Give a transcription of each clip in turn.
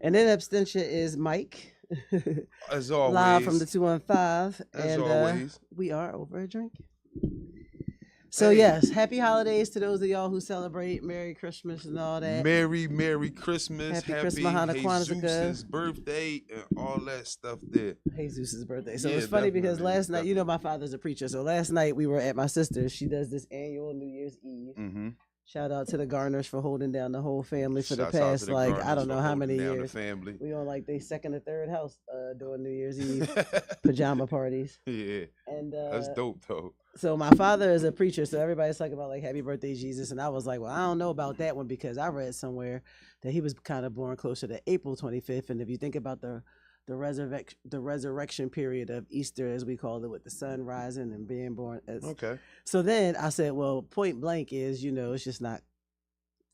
And then abstention is Mike. As always. Live from the 215. As and always. We are over a drink. So yes, happy holidays to those of y'all who celebrate. Merry Christmas and all that. Merry Christmas. Happy Christmas, Jesus' birthday and all that stuff there. Jesus' birthday. So it's funny because last night, you know, my father's a preacher. So last night we were at my sister's. She does this annual New Year's Eve. Mm-hmm. Shout out to the Garners for holding down the whole family for the past, like, I don't know how many years. We on like their second or third house doing New Year's Eve pajama parties. Yeah. And that's dope though. So my father is a preacher, so everybody's talking about like happy birthday, Jesus. And I was like, well, I don't know about that one because I read somewhere that he was kind of born closer to April 25th. And if you think about the resurrection period of Easter, as we call it, with the sun rising and being born. Okay. So then I said, well, point blank is, you know, it's just not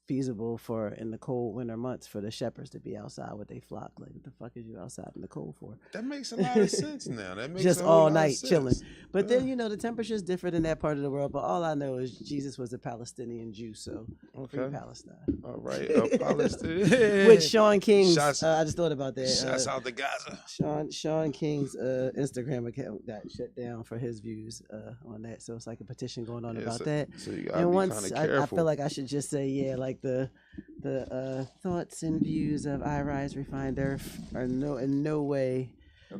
feasible for in the cold winter months for the shepherds to be outside with their flock. Like, what the fuck is you outside in the cold for? That makes a lot of sense now. That makes just all night chilling. But then, you know, the temperature is different in that part of the world. But all I know is Jesus was a Palestinian Jew, so free Palestine. All right, Palestine. With Sean King's, I just thought about that. Shouts out to Gaza. Sean King's Instagram account got shut down for his views on that. So it's like a petition going on about that. So you gotta be kind of careful. I feel like I should just say, yeah, like the thoughts and views of I Rise Refined Earth are in no way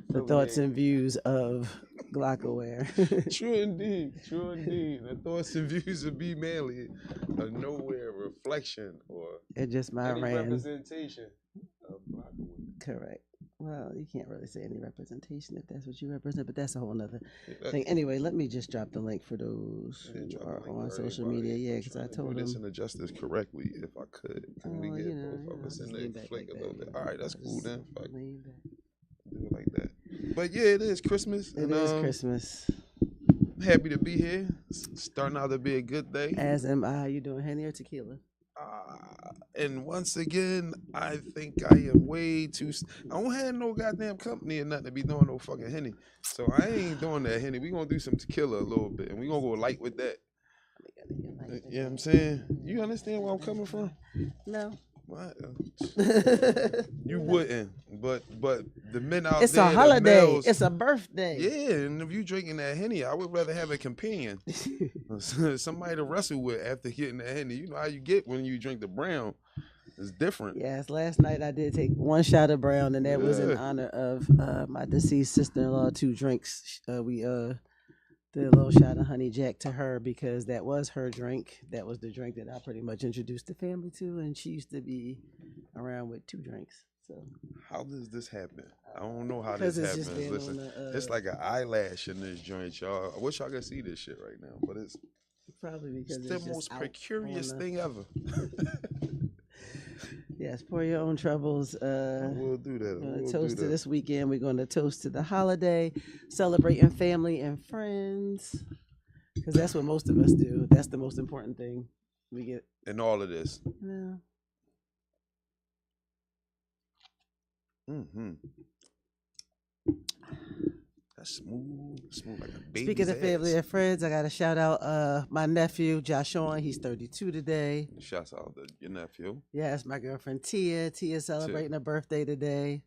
the thoughts and views of Galactaicha. True indeed. The thoughts and views of B Manley are nowhere reflection or it's just my representation of Galactaicha. Correct. Well, you can't really say any representation if that's what you represent, but that's a whole nother thing. Anyway, let me just drop the link for those who are on social media. Yeah, because I told them. Do this and adjust this correctly if I could. Can we get both of us in there? Flick a little bit. All right, that's cool then. Do it like that. But yeah, it is Christmas. It is Christmas. Happy to be here. Starting out to be a good day. As am I. You doing Henny or tequila? And once again, I think I am way too. I don't have no goddamn company or nothing to be doing no fucking Henny. So I ain't doing that Henny. We gonna do some tequila a little bit, and we gonna go light with that. You know what I'm saying? You understand where I'm coming from? No. What? You wouldn't, but the men out it's there, a holiday. Males, it's a birthday. Yeah, and if you drinking that Henny, I would rather have a companion, somebody to wrestle with after getting that Henny. You know how you get when you drink the brown. It's different. Yes, last night I did take one shot of brown, and that was in honor of my deceased sister-in-law. 2 drinks. We did a little shot of honey jack to her because that was her drink. That was the drink that I pretty much introduced the family to, and she used to be around with 2 drinks. So how does this happen? I don't know how this happens. Listen, it's like an eyelash in this joint, y'all. I wish I could see this shit right now, but it's probably because it's the most precarious thing ever. Yes, pour your own troubles. We'll do that. We'll toast to this weekend. We're going to toast to the holiday, celebrating family and friends, because that's what most of us do. That's the most important thing we get in all of this. Yeah. That's smooth like a baby's Speaking of family ass. and friends, I got to shout out my nephew, Joshua. He's 32 today. Shouts out to your nephew. Yes, my girlfriend Tia. Tia's celebrating her birthday today.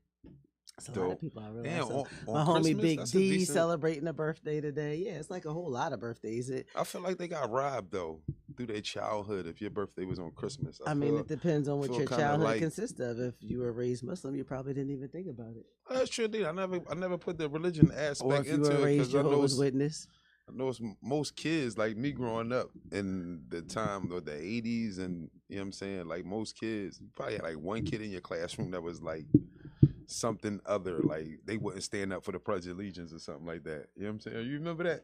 That's a lot of people I realize. Damn, so on my homie Christmas, Big D celebrating a birthday today. Yeah, it's like a whole lot of birthdays. I feel like they got robbed though through their childhood. If your birthday was on Christmas, I mean, it depends on what your childhood consists of. If you were raised Muslim, you probably didn't even think about it. That's true, indeed. I never put the religion aspect or if you into were it raised Jehovah's Witness. I know it's most kids like me growing up in the time of the 80s, and you know what I'm saying. Like most kids, you probably had like one kid in your classroom that was like something other, like they wouldn't stand up for the Pledge of Allegiance or something like that. You know what I'm saying? You remember that?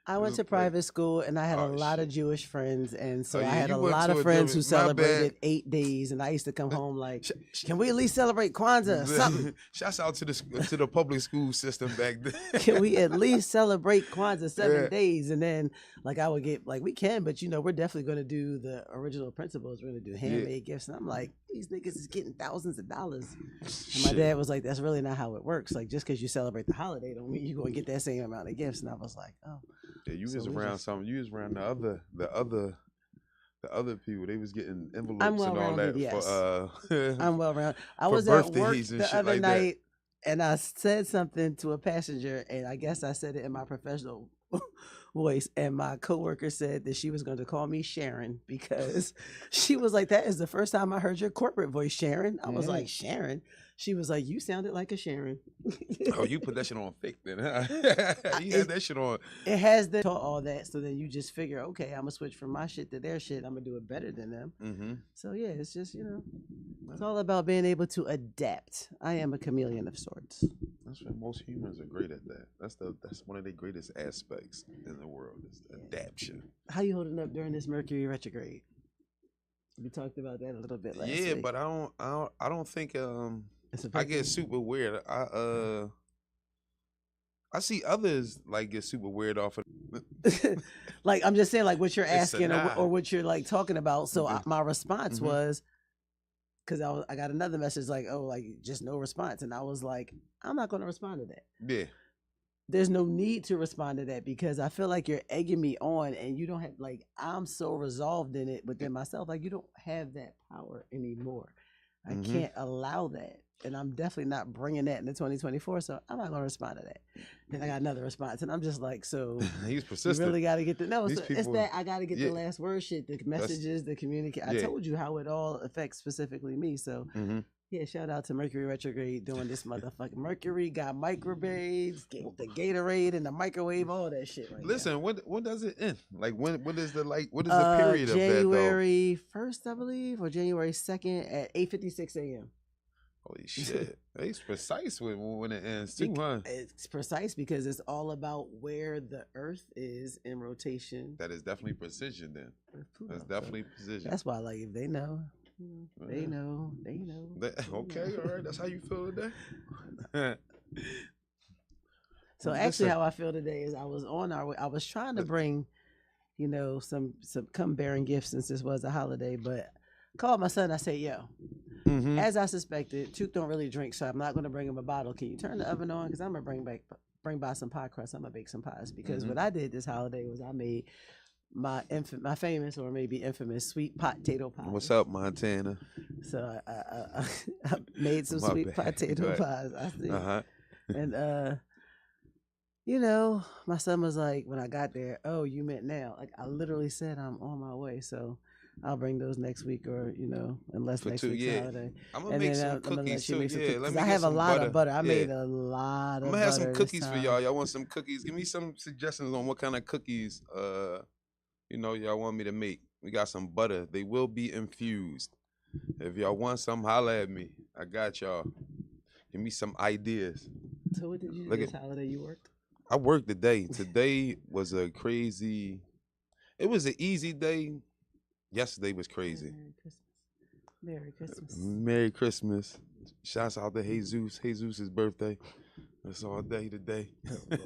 I went to private school and I had a lot of Jewish friends, and so I had a lot of friends who celebrated 8 days, and I used to come home like, can we at least celebrate Kwanzaa or something? Shouts out to the public school system back then. Can we at least celebrate Kwanzaa 7 days? And then like I would get like, we can, but you know, we're definitely going to do the original principles. We're going to do handmade gifts. And I'm like, these niggas is getting thousands of dollars. And my dad was like, that's really not how it works. Like just because you celebrate the holiday don't mean you're going to get that same amount of gifts. And I was like, oh. Yeah, you was around something. You was around the other the other people, they was getting I'm envelopes and all well-rounded, that yes. for I'm well-rounded. I for was at work birthdays and the shit other like that. night, and I said something to a passenger, and I guess I said it in my professional voice, and my coworker said that she was going to call me Sharon because she was like, "That is the first time I heard your corporate voice, Sharon." I was Mhm. like, "Sharon?" She was like, "You sounded like a Sharon." Oh, you put that shit on fake then, huh? You had It, that shit on. it has the taught all that, so then you just figure, okay, I'm gonna switch from my shit to their shit. I'm gonna do it better than them. Mm-hmm. So yeah, it's just it's all about being able to adapt. I am a chameleon of sorts. That's what most humans are great at. That's one of the greatest aspects in the world is adaptation. How you holding up during this Mercury retrograde? We talked about that a little bit last Yeah, week. but I don't think It's I affecting get super weird. I see others like get super weird off of like I'm just saying, like what you're it's a asking nah. or what you're like talking about. So Mhm. my response Mhm. was because I got another message like, oh, like just no response, and I was like, I'm not going to respond to that. Yeah. There's no need to respond to that because I feel like you're egging me on, and you don't have like I'm so resolved in it within myself, like you don't have that power anymore. I Mhm. can't allow that. And I'm definitely not bringing that into 2024, so I'm not going to respond to that. Then I got another response, and I'm just like, so He's you persistent. really got to get the no. These So it's people, that I got to get yeah. the last word shit, the messages, the communicate. I yeah. told you how it all affects specifically me. So Mhm. yeah, shout out to Mercury retrograde doing this motherfucking Mercury got microwaves, the Gatorade and the microwave, all that shit right Listen, now. when does it end? Like what is the period of that though? January 1st, I believe, or January 2nd at 8:56 a.m. Holy shit. He's precise with when it ends too, huh? It's precise because it's all about where the Earth is in rotation. That is definitely precision then. That's definitely precision. That's why, like, if they know, they know. Okay, all right. That's how you feel today? So actually, how I feel today is I was on our way. I was trying to bring, some come bearing gifts since this was a holiday, but called my son. I said, yo, as I suspected, Tooth don't really drink, so I'm not going to bring him a bottle. Can you turn the oven on? Because I'm going to bring by some pie crust. I'm going to bake some pies. Because what I did this holiday was I made my famous or maybe infamous sweet potato pie. What's up, Montana? So I made some sweet potato pies. I see. And my son was like, when I got there, oh, you meant now? Like I literally said, I'm on my way. So I'll bring those next week, or unless next week's holiday. I'm gonna make some cookies too. Because I have a lot of butter. I made a lot of. I'm gonna have some cookies for y'all. Y'all want some cookies? Give me some suggestions on what kind of cookies y'all want me to make. We got some butter. They will be infused. If y'all want some, holla at me. I got y'all. Give me some ideas. So what did you do this holiday? You worked? I worked today. Today was a crazy. It was an easy day. Yesterday was crazy. Merry Christmas. Merry Christmas. Shouts out to Jesus. Jesus' birthday. That's all day today. Oh,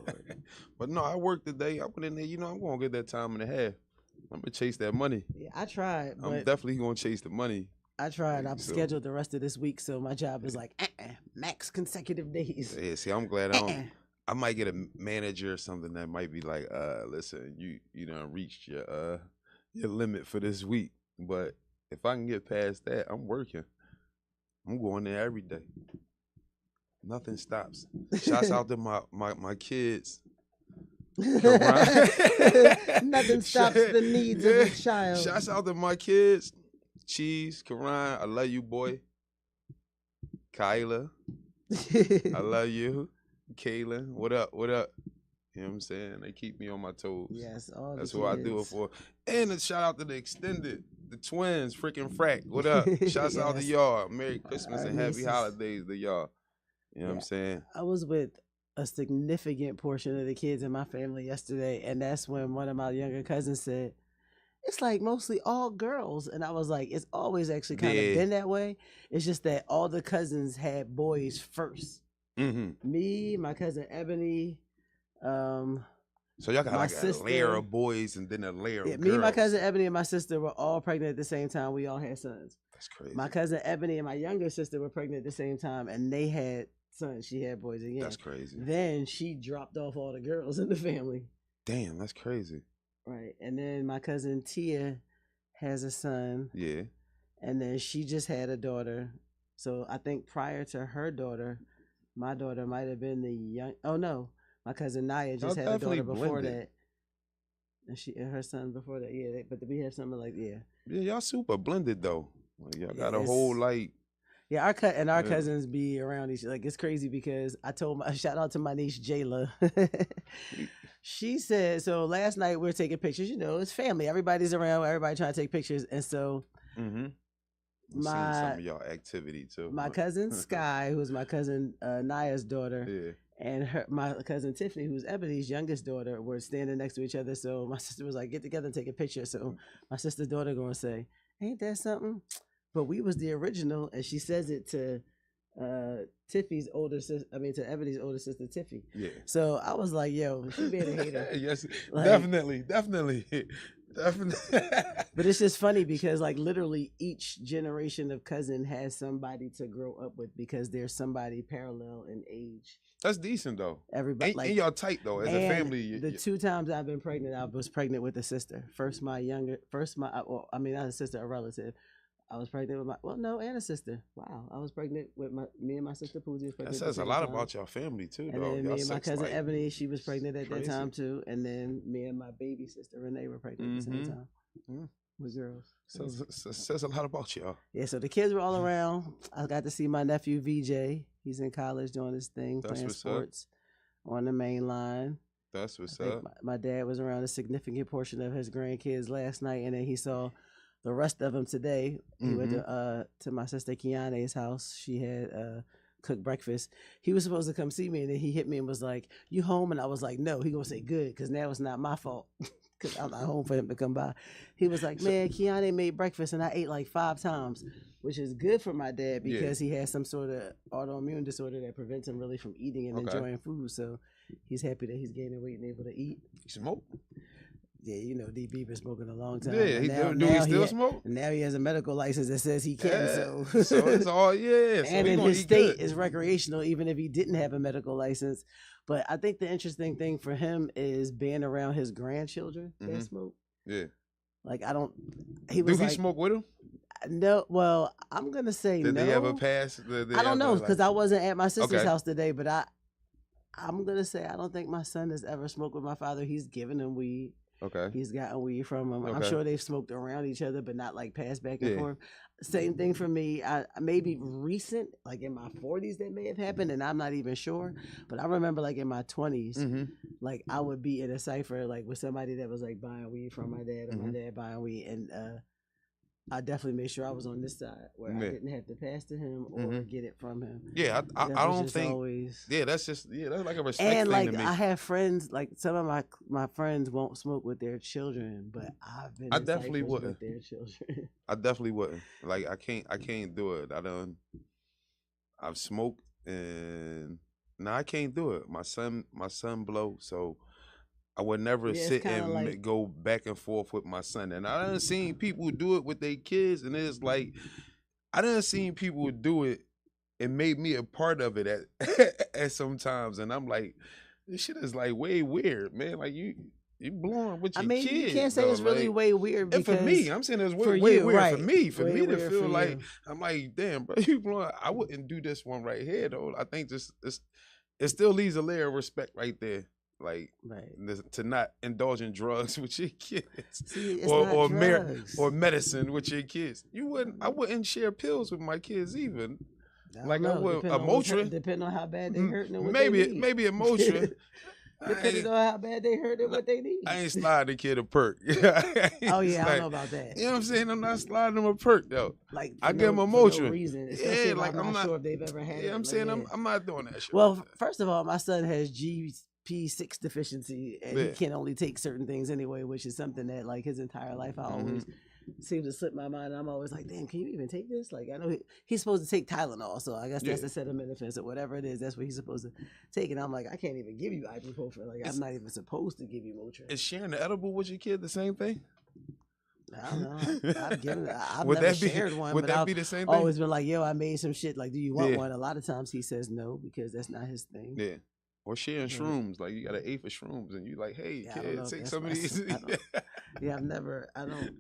but no, I worked today. I went in there. I'm gonna get that time and a half. I'm gonna chase that money. Yeah, I tried. But I'm definitely gonna chase the money. I tried. I'm scheduled the rest of this week, so my job is like max consecutive days. Yeah, see, I'm glad I might get a manager or something that might be like, listen, you done reached your limit for this week. But if I can get past that, I'm working. I'm going there every day. Nothing stops. Shouts out to my kids. Nothing stops the needs of a child. Shouts out to my kids. Cheese, Karan, I love you, boy. Kyla, I love you. Kaylin, what up? You know what I'm saying? They keep me on my toes. Yes, that's who I do it for. And a shout out to the extended, the twins, freaking frack. What up? Shouts out to y'all. Merry Christmas and happy holidays to y'all. You know what I'm saying? I was with a significant portion of the kids in my family yesterday, and that's when one of my younger cousins said, it's like mostly all girls. And I was like, it's always actually kind of been that way. It's just that all the cousins had boys first. Me, my cousin Ebony, so y'all got like a layer of boys and then a layer of girls. Me, my cousin Ebony, and my sister were all pregnant at the same time. We all had sons. That's crazy. My cousin Ebony and my younger sister were pregnant at the same time, and they had sons. She had boys again. That's crazy. Then she dropped off all the girls in the family. Damn, that's crazy. Right. And then my cousin Tia has a son, Yeah. and then she just had a daughter. So I think prior to her daughter, my daughter might have been the young. Oh no, my cousin Naya just had a daughter before that, and her son before that. Yeah, but we have something like Yeah, y'all super blended though. Like, y'all got a it's- whole like. Yeah, our cousins be around each. Like it's crazy because I told my shout out to my niece Jayla. She said so. Last night we were taking pictures. You know, it's family. Everybody's around. Everybody trying to take pictures, and so. Mm-hmm. Seen some of y'all activity too. My cousin Sky, who's my cousin Naya's daughter, and my cousin Tiffany, who's Ebony's youngest daughter, were standing next to each other. So my sister was like, "Get together and take a picture." So my sister's daughter gonna say, "Ain't that something?" But we was the original, and she says it to Tiffy's older sister. I mean, to Ebony's older sister, Tiffy. Yeah. So I was like, "Yo, she being a hater." Yes, like, definitely. But it's just funny because like literally each generation of cousin has somebody to grow up with because there's somebody parallel in age. That's decent though. Everybody and y'all tight though as a family. The 2 times I've been pregnant, I was pregnant with a sister. I mean not a sister, a relative. I was pregnant with and a sister. Wow, I was pregnant with me and my sister Poozie was pregnant. That says a lot about your family too, and though. Then me and my cousin Ebony, she was pregnant at that time too, and then me and my baby sister Renee were pregnant at the same time. With girls. Says a lot about y'all. Yeah, so the kids were all around. I got to see my nephew VJ. He's in college doing his thing, playing sports on the main line. That's what's up. My dad was around a significant portion of his grandkids last night, and then he saw the rest of them today. He went to my sister Kiana's house. She had cooked breakfast. He was supposed to come see me, and then he hit me and was like, "You home?" And I was like, "No." He gonna say, "Good," because now it's not my fault. Because I'm not home for him to come by. He was like, "Man, Kiana made breakfast and I ate like 5 times," which is good for my dad because he has some sort of autoimmune disorder that prevents him really from eating and enjoying food. So he's happy that he's gaining weight and able to eat. He smoke? Yeah, you know, DB been smoking a long time. Yeah, do he still smoke? Now he has a medical license that says he can. So it's all, So and in his state, it's recreational, even if he didn't have a medical license. But I think the interesting thing for him is being around his grandchildren that smoke. Yeah. Like, I don't... Do he smoke with him? No, well, I'm going to say no. Did they ever pass? I don't know, because I wasn't at my sister's house today, but I'm going to say I don't think my son has ever smoked with my father. He's given him weed. Okay. He's gotten weed from him. I'm sure they've smoked around each other, but not like passed back and forth. Same thing for me. I maybe recent, like in my 40s, that may have happened, and I'm not even sure. But I remember, like in my 20s, like I would be in a cipher, like with somebody that was like buying weed from my dad, or my dad buying weed, and I definitely made sure I was on this side where I didn't have to pass to him or get it from him. Yeah, I don't think. Always... Yeah, that's just that's like a respect and thing like to me. I have friends, like some of my friends won't smoke with their children, but I definitely wouldn't with their children. I definitely wouldn't. Like I can't do it. I've smoked and I can't do it. My son blow, so I would never sit and like... go back and forth with my son. And I done seen people do it with their kids, and it's like I done seen people do it and made me a part of it at sometimes, and I'm like, this shit is like way weird, man. Like you blowing with your kids. You can't say it's really way weird. Because and for me, I'm saying it's way weird for me. For me to feel like I'm like, damn, bro, you blowing. I wouldn't do this one right here though. I think it still leaves a layer of respect right there. Like to not indulge in drugs with your kids. See, or medicine with your kids. I wouldn't share pills with my kids even. I would a Motrin. Depending on how bad they hurt and what maybe they need. Maybe a Motrin. Depending on how bad they hurt and what they need. I ain't sliding a kid a perk. Oh yeah, I know about that. You know what I'm saying? I'm not sliding them a perk though. Like I give them a Motrin. No reason. Yeah, like I'm not sure if they've ever had it. Yeah, I'm saying I'm not doing that shit. Well, first of all, my son has GP6 deficiency, and he can only take certain things anyway, which is something that like his entire life I always seems to slip my mind. I'm always like, damn, can you even take this? Like I know he's supposed to take Tylenol, so I guess that's the acetaminophen or whatever it is. That's what he's supposed to take, and I'm like, I can't even give you ibuprofen. Like I'm not even supposed to give you Motrin. Is sharing the edible with your kid the same thing? I don't know. I've never shared one. Would but that I've be the same thing? Always been like, yo, I made some shit. Like, do you want one? A lot of times he says no because that's not his thing. Yeah. Or sharing shrooms, like you got an eighth of shrooms, and you like, hey, kid, take some of these. Yeah, I don't.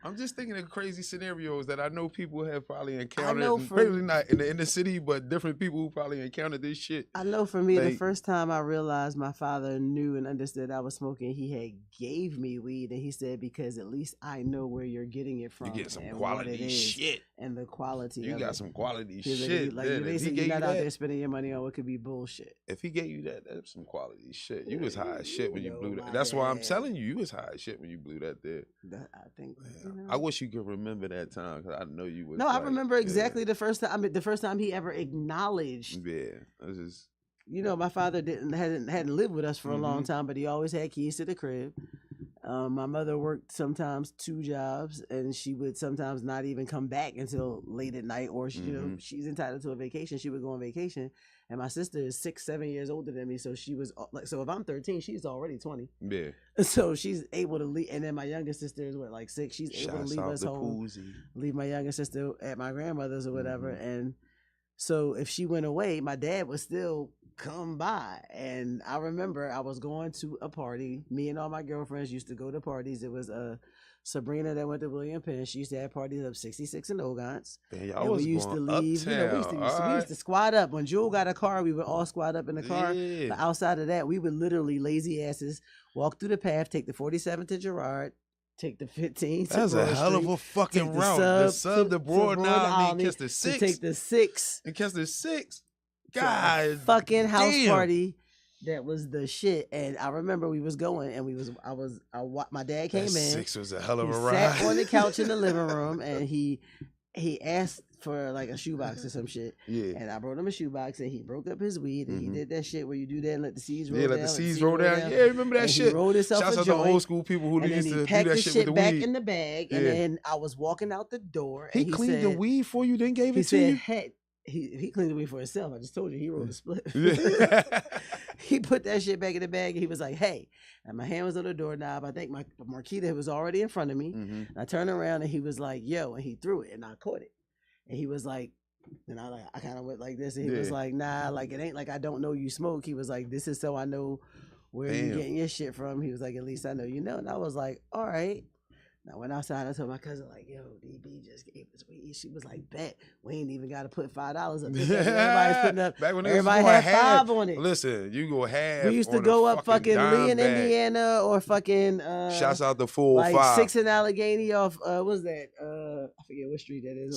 I'm just thinking of crazy scenarios that I know people have probably encountered. know And probably not in the inner city, but different people who probably encountered this shit. I know for me, the Like- first time I realized my father knew and understood I was smoking, he had gave me weed, and he said, because at least I know where you're getting it from. You get some and what it quality is shit. and the quality. You of got it. some quality He was shit. Like then. you If he basically gave not you out that, there spending your money on what could be bullshit. if he gave you that, that's some quality shit. You was high as shit when you know blew that. my That's why I'm dad. telling you, you was high as shit when you blew that there. I think. Yeah. I wish you could remember that time because I know you was. No, like, I remember exactly the first time. I mean, the first time he ever acknowledged. Yeah, that's just. You know, my father hadn't lived with us for a long time, but he always had keys to the crib. My mother worked sometimes 2 jobs, and she would sometimes not even come back until late at night, or she, you know, she's entitled to a vacation. She would go on vacation, and my sister is 6-7 years older than me, so she was like, so if I'm 13, she's already 20. Yeah. So she's able to leave, and then my younger sister is what, like 6. She's able to leave us home, leave my younger sister at my grandmother's or whatever, and so if she went away, my dad would still come by. And I remember I was going to a party. Me and all my girlfriends used to go to parties. It was Sabrina that went to William Penn. She used to have parties up 66 and Ogons. And we used to leave. Uptown. You know, we used to squad up. When Jewel got a car, we would all squad up in the car. Yeah. But outside of that, we would literally lazy asses walk through the path, take the 47 to Gerard, take the 15 to That's a Broad hell of Street, a fucking take the route. The sub to Broad Island, and catch the 6. Take the 6. And catch the 6. God, fucking house damn. party. That was the shit. And I remember we was going, and my dad came in. 6 was a hell of a He ride. sat on the couch in the living room, and he asked for like a shoebox or some shit. Yeah. And I brought him a shoebox, and he broke up his weed, and he did that shit where you do that and let the seeds roll Yeah, down. let the seeds roll down. Yeah, remember that and shit. He rolled himself Shouts a out to joint, old school people who and then used he to do packed that the shit shit with the back weed. in the bag, and then I was walking out the door. He and cleaned the said, weed for you, then gave he it to said, you? Hey, he cleaned the weed for himself. I just told you he rolled a split. Yeah. He put that shit back in the bag, and he was like, "Hey," and my hand was on the doorknob. I think my Marquita was already in front of me. And I turned around, and he was like, "Yo," and he threw it, and I caught it. And he was like, and I kind of went like this, and he was like, "Nah, like it ain't like I don't know you smoke." He was like, "This is so I know where you getting your shit from." He was like, "At least I know you know." And I was like, "All right." I went outside. I told my cousin, like, "Yo, DB just gave us weed." She was like, "Bet we ain't even got to put $5 up." Everybody's putting up. Back when Everybody had 5 on it. Listen, you go half. We used to go up fucking Lee in Indiana, or fucking Shouts out the 405. like 6 in Allegheny off. What's that? I forget what street that is.